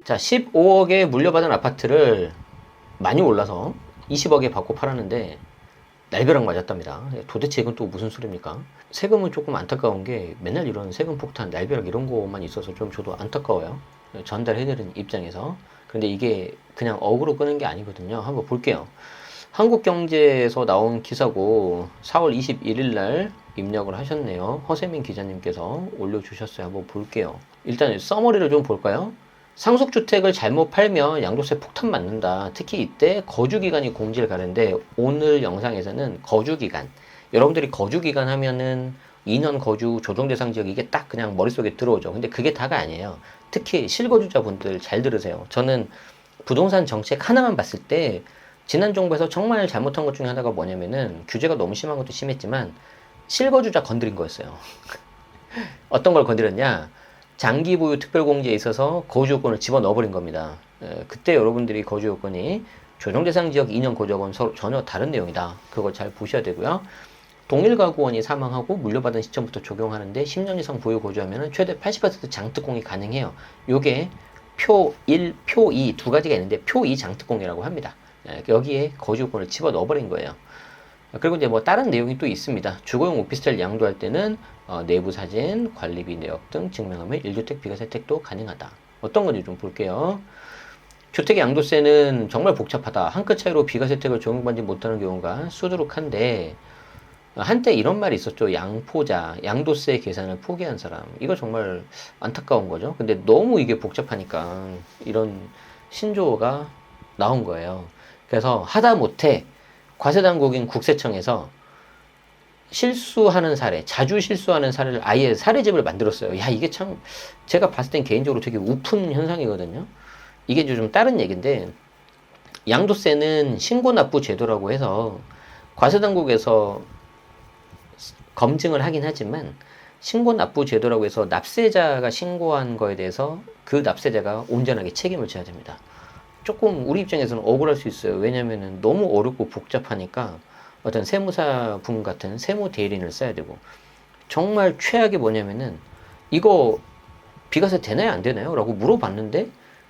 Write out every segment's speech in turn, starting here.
자, 15억에 물려받은 아파트를 많이 올라서 20억에 받고 팔았는데 날벼락 맞았답니다. 도대체 이건 또 무슨 소리입니까? 세금은 조금 안타까운 게 맨날 이런 세금 폭탄, 날벼락 이런 거만 있어서 좀 저도 안타까워요. 전달해드린 입장에서. 근데 이게 그냥 억으로 끄는 게 아니거든요. 한번 볼게요. 한국경제에서 나온 기사고 4월 21일 날 입력을 하셨네요. 허세민 기자님께서 올려주셨어요. 한번 볼게요. 일단 서머리를 좀 볼까요? 상속주택을 잘못 팔면 양도세 폭탄 맞는다. 특히 이때 거주기간이 공지를 가는데 오늘 영상에서는 거주기간. 여러분들이 거주기간 하면은 2년 거주 조정대상 지역 이게 딱 그냥 머릿속에 들어오죠. 근데 그게 다가 아니에요. 특히 실거주자분들 잘 들으세요. 저는 부동산 정책 하나만 봤을 때 지난 정부에서 정말 잘못한 것 중에 하나가 뭐냐면은 규제가 너무 심한 것도 심했지만 실거주자 건드린 거였어요. 어떤 걸 건드렸냐? 장기 보유 특별공제에 있어서 거주요건을 집어넣어버린 겁니다. 그때 여러분들이 거주요건이 조정대상 지역 2년 거주요건 서로 전혀 다른 내용이다. 그걸 잘 보셔야 되고요. 동일가구원이 사망하고 물려받은 시점부터 적용하는데 10년 이상 보유 거주하면 최대 80% 장특공이 가능해요. 요게 표 1, 표 2 두 가지가 있는데 표 2 장특공이라고 합니다. 여기에 거주요건을 집어넣어버린 거예요. 그리고 이제 뭐 다른 내용이 또 있습니다. 주거용 오피스텔 양도할 때는 내부 사진, 관리비 내역 등 증명하면 1주택 비과세 혜택도 가능하다. 어떤 건지 좀 볼게요. 주택 양도세는 정말 복잡하다. 한 끗 차이로 비과세 혜택을 적용받지 못하는 경우가 수두룩한데 한때 이런 말이 있었죠. 양포자, 양도세 계산을 포기한 사람. 이거 정말 안타까운 거죠. 근데 너무 이게 복잡하니까 이런 신조어가 나온 거예요. 그래서 하다못해 과세당국인 국세청에서 실수하는 사례, 자주 실수하는 사례를 아예 사례집을 만들었어요. 야, 이게 참 제가 봤을 땐 개인적으로 되게 우픈 현상이거든요. 이게 좀 다른 얘기인데 양도세는 신고납부 제도라고 해서 과세당국에서 검증을 하긴 하지만 신고납부 제도라고 해서 납세자가 신고한 거에 대해서 그 납세자가 온전하게 책임을 져야 됩니다. 조금 우리 입장에서는 억울할 수 있어요. 왜냐면은 너무 어렵고 복잡하니까 어떤 세무사 분 같은 세무 대리인을 써야 되고 정말 최악이 뭐냐면은 이거 비과세 되나요 안 되나요? 라고 물어봤는데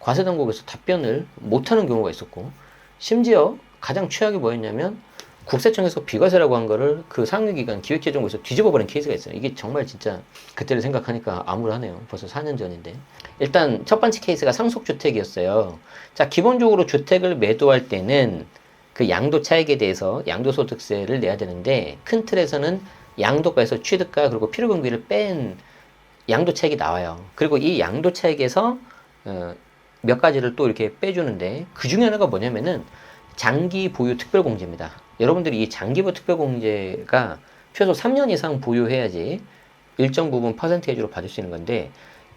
과세당국에서 답변을 못하는 경우가 있었고 심지어 가장 최악이 뭐였냐면 국세청에서 비과세라고 한 거를 그 상위기관 기획재정부에서 뒤집어버린 케이스가 있어요. 이게 정말 진짜 그때를 생각하니까 암울하네요. 벌써 4년 전인데. 일단 첫 번째 케이스가 상속주택이었어요. 자, 기본적으로 주택을 매도할 때는 그 양도 차익에 대해서 양도소득세를 내야 되는데 큰 틀에서는 양도가에서 취득가 그리고 필요경비를 뺀 양도 차익이 나와요. 그리고 이 양도 차익에서 몇 가지를 또 이렇게 빼주는데 그 중에 하나가 뭐냐면은 장기 보유 특별공제입니다. 여러분들이 이 장기 보유 특별공제가 최소 3년 이상 보유해야지 일정 부분 퍼센테이지로 받을 수 있는 건데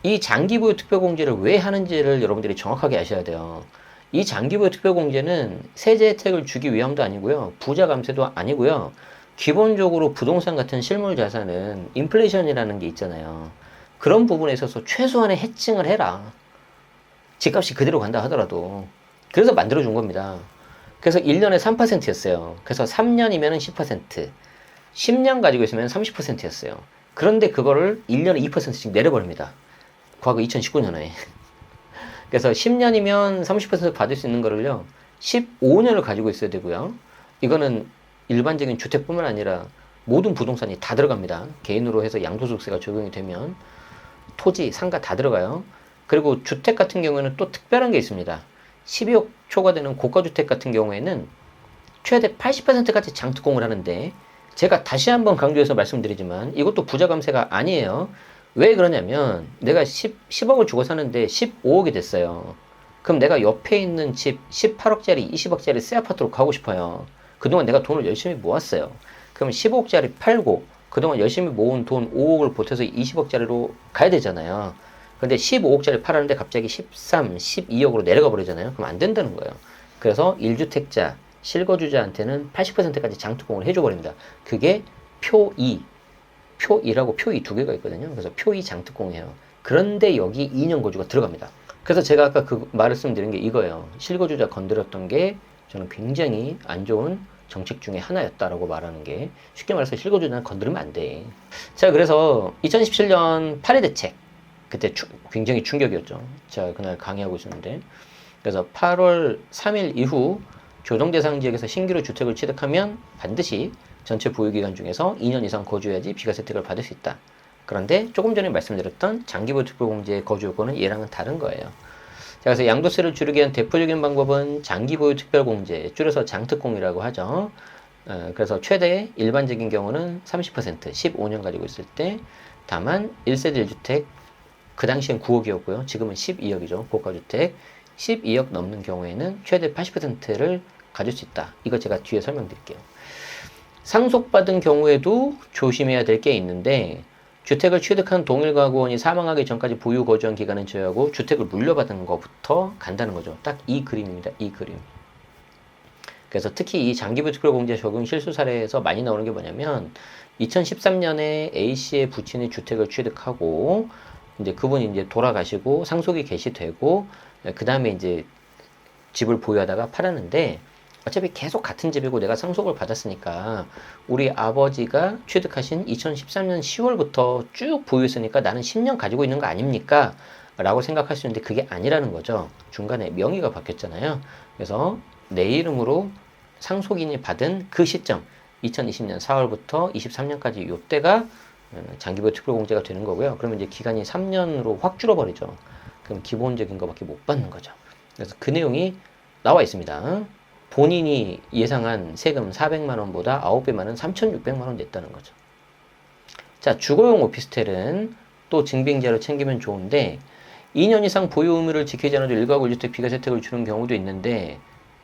이 장기 보유 특별공제를 왜 하는지를 여러분들이 정확하게 아셔야 돼요. 이 장기 보유 특별공제는 세제 혜택을 주기 위함도 아니고요. 부자 감세도 아니고요. 기본적으로 부동산 같은 실물 자산은 인플레이션이라는 게 있잖아요. 그런 부분에 있어서 최소한의 해칭을 해라. 집값이 그대로 간다 하더라도. 그래서 만들어준 겁니다. 그래서 1년에 3%였어요. 그래서 3년이면 10%, 10년 가지고 있으면 30%였어요. 그런데 그거를 1년에 2%씩 내려버립니다. 과거 2019년에. 그래서 10년이면 30% 받을 수 있는 거를요, 15년을 가지고 있어야 되고요. 이거는 일반적인 주택뿐만 아니라 모든 부동산이 다 들어갑니다. 개인으로 해서 양도소득세가 적용이 되면 토지, 상가 다 들어가요. 그리고 주택 같은 경우에는 또 특별한 게 있습니다. 12억 초과되는 고가주택 같은 경우에는 최대 80%까지 장특공을 하는데 제가 다시 한번 강조해서 말씀드리지만 이것도 부자 감세가 아니에요. 왜 그러냐면 내가 10억을 주고 사는데 15억이 됐어요. 그럼 내가 옆에 있는 집 18억짜리, 20억짜리 새 아파트로 가고 싶어요. 그동안 내가 돈을 열심히 모았어요. 그럼 15억짜리 팔고 그동안 열심히 모은 돈 5억을 보태서 20억짜리로 가야 되잖아요. 근데 15억짜리 팔았는데 갑자기 13, 12억으로 내려가 버리잖아요. 그럼 안 된다는 거예요. 그래서 1주택자, 실거주자한테는 80%까지 장특공을 해줘 버립니다. 그게 표 2, 표 1하고 표 2 두 개가 있거든요. 그래서 표 2 장특공이에요. 그런데 여기 2년 거주가 들어갑니다. 그래서 제가 아까 그 말씀드린 게 이거예요. 실거주자 건드렸던 게 저는 굉장히 안 좋은 정책 중에 하나였다라고 말하는 게 쉽게 말해서 실거주자는 건드리면 안 돼. 자, 그래서 2017년 8회 대책 그때 굉장히 충격이었죠. 제가 그날 강의하고 있었는데. 그래서 8월 3일 이후 조정 대상 지역에서 신규로 주택을 취득하면 반드시 전체 보유기간 중에서 2년 이상 거주해야지 비과세 혜택을 받을 수 있다. 그런데 조금 전에 말씀드렸던 장기보유 특별공제의 거주 요건은 얘랑은 다른 거예요. 자, 그래서 양도세를 줄이기 위한 대표적인 방법은 장기보유 특별공제, 줄여서 장특공이라고 하죠. 그래서 최대 일반적인 경우는 30%, 15년 가지고 있을 때, 다만 1세대 1주택, 그 당시엔 9억이었고요. 지금은 12억이죠. 고가주택. 12억 넘는 경우에는 최대 80%를 가질 수 있다. 이거 제가 뒤에 설명드릴게요. 상속받은 경우에도 조심해야 될 게 있는데, 주택을 취득한 동일 가구원이 사망하기 전까지 보유 거주한 기간은 제외하고 주택을 물려받은 것부터 간다는 거죠. 딱 이 그림입니다. 이 그림. 그래서 특히 이 장기보유 특별공제 적용 실수 사례에서 많이 나오는 게 뭐냐면 2013년에 A씨의 부친이 주택을 취득하고 이제 그분이 이제 돌아가시고 상속이 개시되고 그 다음에 이제 집을 보유하다가 팔았는데 어차피 계속 같은 집이고 내가 상속을 받았으니까 우리 아버지가 취득하신 2013년 10월부터 쭉 보유했으니까 나는 10년 가지고 있는 거 아닙니까? 라고 생각할 수 있는데 그게 아니라는 거죠. 중간에 명의가 바뀌었잖아요. 그래서 내 이름으로 상속인이 받은 그 시점 2020년 4월부터 23년까지 이때가 장기보유 특별공제가 되는 거고요. 그러면 이제 기간이 3년으로 확 줄어버리죠. 그럼 기본적인 거밖에 못 받는 거죠. 그래서 그 내용이 나와 있습니다. 본인이 예상한 세금 400만 원보다 9배 많은 3,600만 원 냈다는 거죠. 자, 주거용 오피스텔은 또 증빙자료 챙기면 좋은데 2년 이상 보유 의무를 지키지 않아도 1가구 1주택 비과세 혜택을 주는 경우도 있는데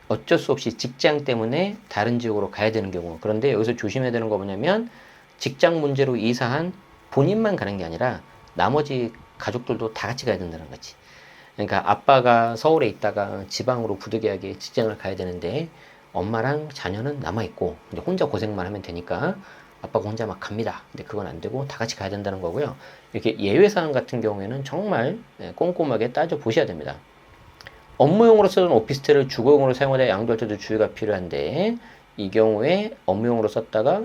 어쩔 수 없이 직장 때문에 다른 지역으로 가야 되는 경우. 그런데 여기서 조심해야 되는 거 뭐냐면 직장 문제로 이사한 본인만 가는 게 아니라 나머지 가족들도 다 같이 가야 된다는 거지. 그러니까 아빠가 서울에 있다가 지방으로 부득이하게 직장을 가야 되는데 엄마랑 자녀는 남아있고 이제 혼자 고생만 하면 되니까 아빠가 혼자 막 갑니다. 근데 그건 안 되고 다 같이 가야 된다는 거고요. 이렇게 예외사항 같은 경우에는 정말 꼼꼼하게 따져 보셔야 됩니다. 업무용으로 쓰던 오피스텔을 주거용으로 사용하다 양도할 때도 주의가 필요한데 이 경우에 업무용으로 썼다가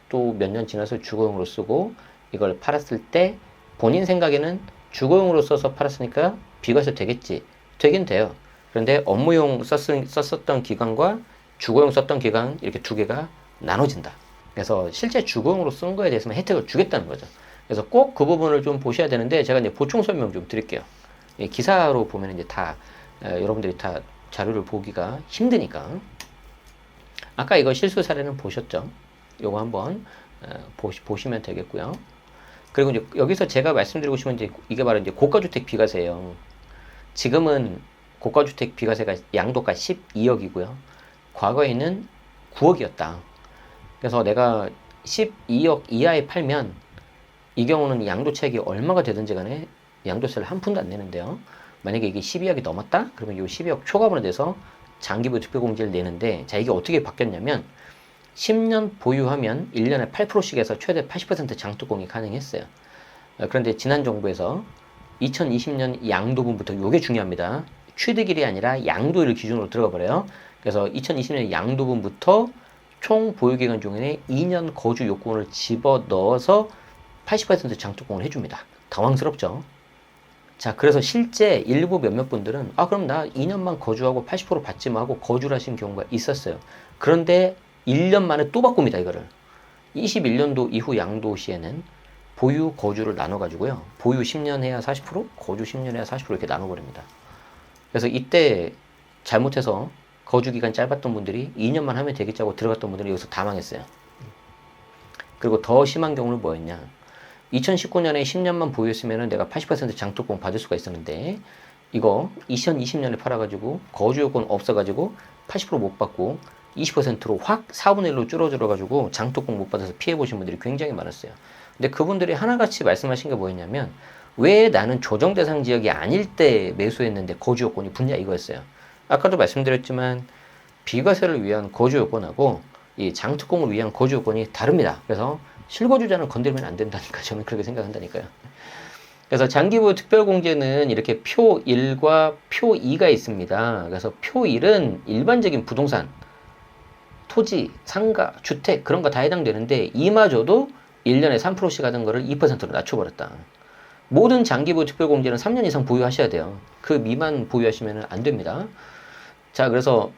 또 몇 년 지나서 주거용으로 쓰고 이걸 팔았을 때 본인 생각에는 주거용으로 써서 팔았으니까 비과세 되겠지. 되긴 돼요. 그런데 업무용 썼었던 기간과 주거용 썼던 기간 이렇게 두 개가 나눠진다. 그래서 실제 주거용으로 쓴 거에 대해서는 혜택을 주겠다는 거죠. 그래서 꼭 그 부분을 좀 보셔야 되는데 제가 이제 보충 설명 좀 드릴게요. 기사로 보면 이제 다 여러분들이 다 자료를 보기가 힘드니까. 아까 이거 실수 사례는 보셨죠? 요거 한번 보시면 되겠고요. 그리고 이제 여기서 제가 말씀드리고 싶은 이게 바로 이제 고가주택 비과세예요. 지금은 고가주택 비과세가 양도가 12억이고요. 과거에는 9억이었다. 그래서 내가 12억 이하에 팔면 이 경우는 양도차익이 얼마가 되든지 간에 양도세를 한 푼도 안 내는데요. 만약에 이게 12억이 넘었다? 그러면 이 12억 초과분에 대해서 장기보유 특별공제를 내는데 자 이게 어떻게 바뀌었냐면 10년 보유하면 1년에 8%씩 해서 최대 80% 장특공이 가능했어요. 그런데 지난 정부에서 2020년 양도분부터 이게 중요합니다. 취득일이 아니라 양도일을 기준으로 들어가 버려요. 그래서 2020년 양도분부터 총 보유기간 중에 2년 거주 요건을 집어넣어서 80% 장특공을 해줍니다. 당황스럽죠? 자, 그래서 실제 일부 몇몇 분들은 그럼 나 2년만 거주하고 80% 받지 말고 거주를 하신 경우가 있었어요. 그런데 1년 만에 또 바꿉니다, 이거를. 21년도 이후 양도 시에는 보유, 거주를 나눠가지고요. 보유 10년 해야 40%, 거주 10년 해야 40% 이렇게 나눠버립니다. 그래서 이때 잘못해서 거주 기간 짧았던 분들이 2년만 하면 되겠지 하고 들어갔던 분들이 여기서 다 망했어요. 그리고 더 심한 경우는 뭐였냐. 2019년에 10년만 보유했으면 내가 80% 장특공 받을 수가 있었는데 이거 2020년에 팔아가지고 거주 요건 없어가지고 80% 못 받고 20%로 확 4분의 1로 줄어들어가지고 장특공 못 받아서 피해보신 분들이 굉장히 많았어요. 근데 그분들이 하나같이 말씀하신 게 뭐였냐면 왜 나는 조정 대상 지역이 아닐 때 매수했는데 거주 요건이 붙냐 이거였어요. 아까도 말씀드렸지만 비과세를 위한 거주 요건하고 이 장특공을 위한 거주 요건이 다릅니다. 그래서 실거주자는 건들면 안 된다니까 저는 그렇게 생각한다니까요. 그래서 장기보유 특별공제는 이렇게 표 1과 표 2가 있습니다. 그래서 표 1은 일반적인 부동산, 토지, 상가, 주택 그런 거 다 해당되는데 이마저도 1년에 3%씩 하던 거를 2%로 낮춰버렸다. 모든 장기보유 특별공제는 3년 이상 보유하셔야 돼요. 그 미만 보유하시면 안 됩니다. 자, 그래서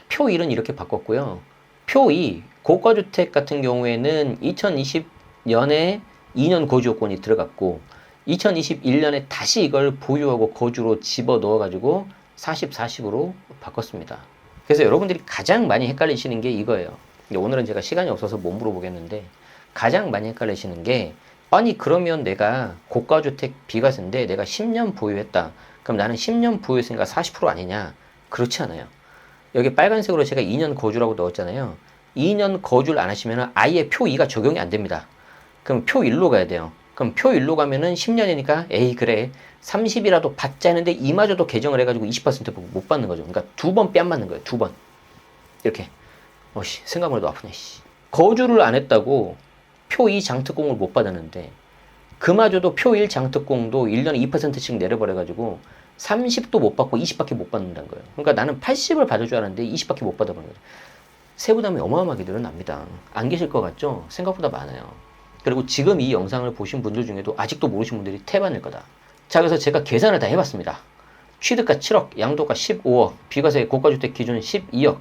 표 1은 이렇게 바꿨고요. 표 2, 고가주택 같은 경우에는 2020년에 2년 거주 요건이 들어갔고 2021년에 다시 이걸 보유하고 거주로 집어 넣어가지고 40, 40으로 바꿨습니다. 그래서 여러분들이 가장 많이 헷갈리시는 게 이거예요. 오늘은 제가 시간이 없어서 못 물어보겠는데 가장 많이 헷갈리시는 게 아니 그러면 내가 고가주택 비과세인데 내가 10년 보유했다. 그럼 나는 10년 보유했으니까 40% 아니냐? 그렇지 않아요. 여기 빨간색으로 제가 2년 거주라고 넣었잖아요. 2년 거주를 안 하시면 아예 표 2가 적용이 안 됩니다. 그럼 표 1로 가야 돼요. 그럼 표 1로 가면은 10년이니까 에이 그래 30이라도 받자 했는데 이마저도 개정을 해가지고 20%못 받는 거죠. 그러니까 두 번 뺨 맞는 거예요. 두 번. 이렇게. 생각만 해도 아프네. 거주를 안 했다고 표 2 장특공을 못 받았는데 그마저도 표 1 장특공도 1년에 2%씩 내려버려가지고 30도 못 받고 20밖에 못 받는다는 거예요. 그러니까 나는 80을 받을 줄 알았는데 20밖에 못 받아버린 거죠. 세부담이 어마어마하게 늘어납니다. 안 계실 것 같죠? 생각보다 많아요. 그리고 지금 이 영상을 보신 분들 중에도 아직도 모르신 분들이 태반일 거다. 자, 그래서 제가 계산을 다 해봤습니다. 취득가 7억, 양도가 15억, 비과세 고가주택 기준 12억,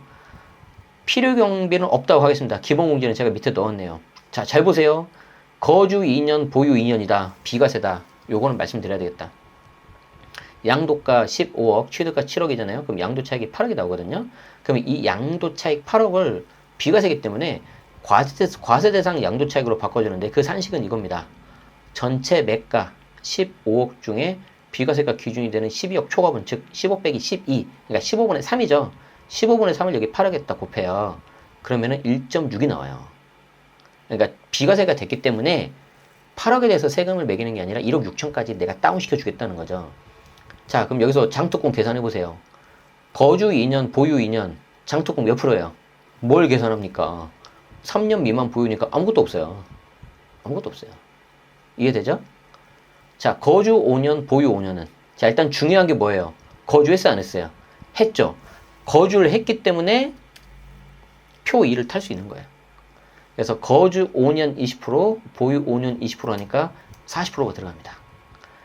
필요경비는 없다고 하겠습니다. 기본공제는 제가 밑에 넣었네요. 자, 잘 보세요. 거주 2년, 보유 2년이다. 비과세다. 요거는 말씀드려야 되겠다. 양도가 15억, 취득가 7억이잖아요. 그럼 양도 차익이 8억이 나오거든요. 그럼 이 양도 차익 8억을 비과세기 때문에 과세 대상 양도 차익으로 바꿔주는데 그 산식은 이겁니다. 전체 매가 15억 중에 비과세가 기준이 되는 12억 초과분, 즉 15 빼기 12, 그러니까 15분의 3이죠. 15분의 3을 여기 8억에다 곱해요. 그러면은 1.6이 나와요. 그러니까 비과세가 됐기 때문에 8억에 대해서 세금을 매기는 게 아니라 1억 6천까지 내가 다운시켜 주겠다는 거죠. 자, 그럼 여기서 장특공 계산해 보세요. 거주 2년, 보유 2년, 장특공 몇 프로예요? 뭘 계산합니까? 3년 미만 보유니까 아무것도 없어요. 아무것도 없어요. 이해되죠? 자, 거주 5년, 보유 5년은. 자, 일단 중요한 게 뭐예요? 거주했어요, 안 했어요? 했죠. 거주를 했기 때문에 표 2를 탈 수 있는 거예요. 그래서 거주 5년 20%, 보유 5년 20% 하니까 40%가 들어갑니다.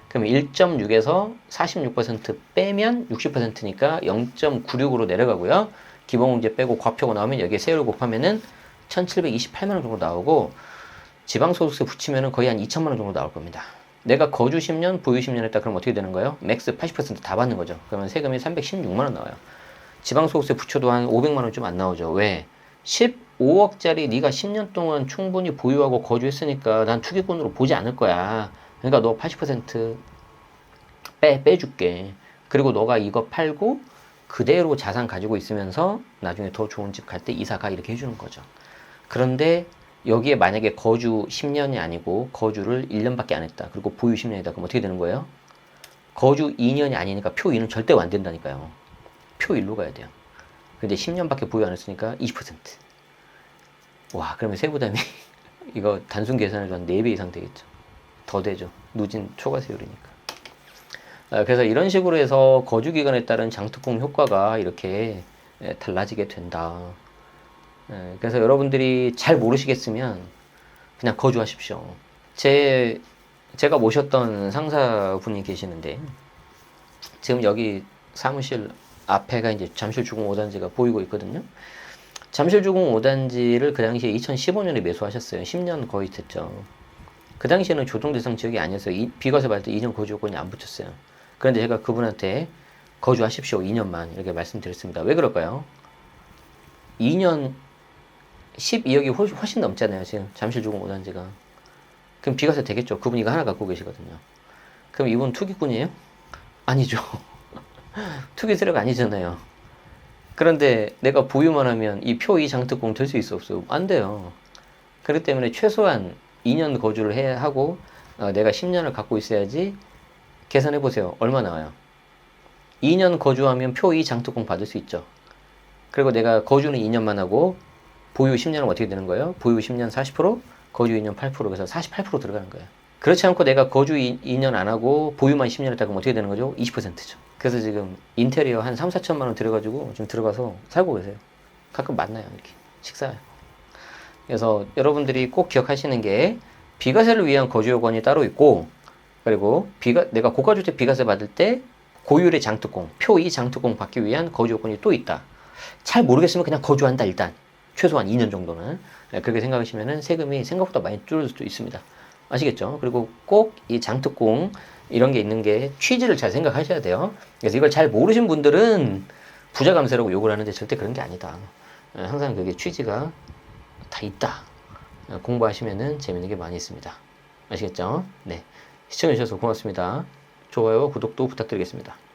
그럼 1.6에서 46% 빼면 60%니까 0.96으로 내려가고요. 기본공제 빼고 과표가 나오면 여기에 세율을 곱하면은 1,728만 원 정도 나오고 지방소득세 붙이면은 거의 한 2천만 원 정도 나올 겁니다. 내가 거주 10년, 보유 10년 했다 그럼 어떻게 되는 거예요? 맥스 80%다 받는 거죠. 그러면 세금이 316만 원 나와요. 지방소득세 붙여도 한 500만 원 좀 안 나오죠. 왜? 15억짜리 네가 10년 동안 충분히 보유하고 거주했으니까 난 투기꾼으로 보지 않을 거야. 그러니까 너 80% 빼줄게. 그리고 너가 이거 팔고 그대로 자산 가지고 있으면서 나중에 더 좋은 집 갈 때 이사가 이렇게 해주는 거죠. 그런데 여기에 만약에 거주 10년이 아니고 거주를 1년밖에 안 했다. 그리고 보유 10년이다. 그럼 어떻게 되는 거예요? 거주 2년이 아니니까 표 2는 절대 안 된다니까요. 표 1로 가야 돼요. 근데 10년밖에 보유 안 했으니까 20%. 와, 그러면 세부담이 이거 단순 계산해도 한 4배 이상 되겠죠. 더 되죠. 누진 초과세율이니까. 그래서 이런 식으로 해서 거주기간에 따른 장특공 효과가 이렇게 달라지게 된다. 그래서 여러분들이 잘 모르시겠으면 그냥 거주하십시오. 제가 모셨던 상사분이 계시는데 지금 여기 사무실 앞에가 이제 잠실주공 5단지가 보이고 있거든요. 잠실주공 5단지를 그 당시에 2015년에 매수하셨어요. 10년 거의 됐죠. 그 당시에는 조정대상 지역이 아니었어요. 비과세 받을 때 2년 거주 요건이 안 붙였어요. 그런데 제가 그분한테 거주하십시오. 2년만 이렇게 말씀드렸습니다. 왜 그럴까요? 2년 12억이 훨씬 넘잖아요. 지금 잠실주공 5단지가. 그럼 비과세 되겠죠. 그분이 이거 하나 갖고 계시거든요. 그럼 이분 투기꾼이에요? 아니죠. 투기 세력 아니잖아요. 그런데 내가 보유만 하면 이 표 2 장특공 될 수 있어 없어요? 안 돼요. 그렇기 때문에 최소한 2년 거주를 해야 하고 내가 10년을 갖고 있어야지. 계산해 보세요. 얼마 나와요? 2년 거주하면 표 2 장특공 받을 수 있죠. 그리고 내가 거주는 2년만 하고 보유 10년은 어떻게 되는 거예요? 보유 10년 40%, 거주 2년 8%, 그래서 48% 들어가는 거예요. 그렇지 않고 내가 거주 2년 안 하고 보유만 10년 했다 그러면 어떻게 되는 거죠? 20%죠. 그래서 지금 인테리어 한 3, 4천만 원 들여가지고 좀 들어가서 살고 계세요. 가끔 만나요. 이렇게 식사해요. 그래서 여러분들이 꼭 기억하시는 게 비과세를 위한 거주 요건이 따로 있고 그리고 내가 고가주택 비과세 받을 때 고율의 장특공, 표 2 장특공 받기 위한 거주 요건이 또 있다. 잘 모르겠으면 그냥 거주한다 일단. 최소한 2년 정도는. 그렇게 생각하시면은 세금이 생각보다 많이 줄을 수도 있습니다. 아시겠죠? 그리고 꼭 이 장특공 이런 게 있는 게 취지를 잘 생각하셔야 돼요. 그래서 이걸 잘 모르신 분들은 부자 감세라고 욕을 하는데 절대 그런 게 아니다. 항상 그게 취지가 다 있다. 공부하시면은 재밌는 게 많이 있습니다. 아시겠죠? 네. 시청해주셔서 고맙습니다. 좋아요와 구독도 부탁드리겠습니다.